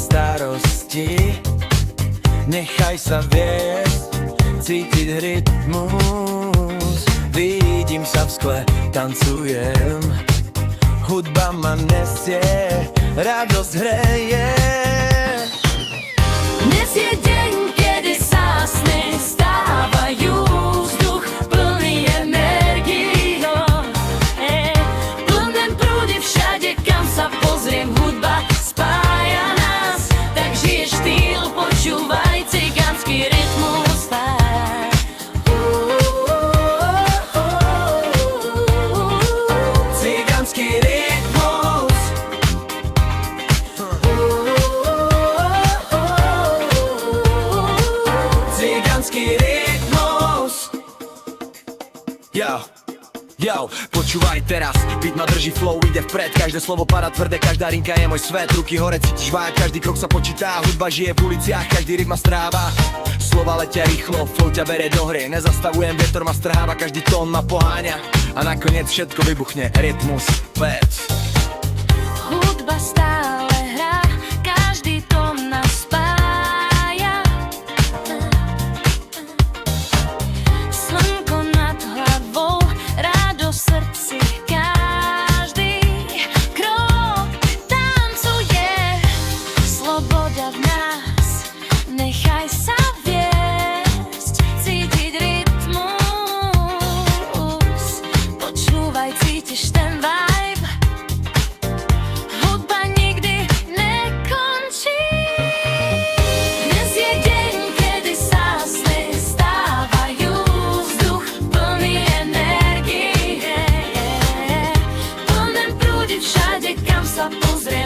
starosti. Nechaj sa viesť, cítiť rytmus. Vidím sa v skle, tancujem. Hudba ma nesie, radosť hreje. Dnes je deň, kedy sa sny stávajú, vzduch plný energií. Plné prúdy všade, kam sa pozriem, hudba spája nás. Tak žije štýl, počúvaj cigánsky rytmus. Cigánsky rytmus. Cigánsky rytmus. Yo, počúvaj teraz, beat ma drží, flow ide vpred. Každé slovo padá tvrdé, každá rinka je môj svet. Ruky hore, cítiš váh, každý krok sa počítá. Hudba žije v uliciach, každý rytm ma stráva. Slova letia rýchlo, flow ťa berie do hry. Nezastavujem, vietor ma strháva, každý tón ma poháňa. A nakoniec všetko vybuchne, rytmus, vec. Hudba stále hrá, každý tón nás spája. Slnko nad hlavou, rádo v srdci, každý krok tancuje. Sloboda v nás, nechaj sa viesť, cítiť rytmus. Počúvaj, cítiš ten vibe. Hudba nikdy nekončí. Dnes je deň, kedy sa sny stávajú, vzduch plný energií. Plné prúdy všade, kam sa pozrie.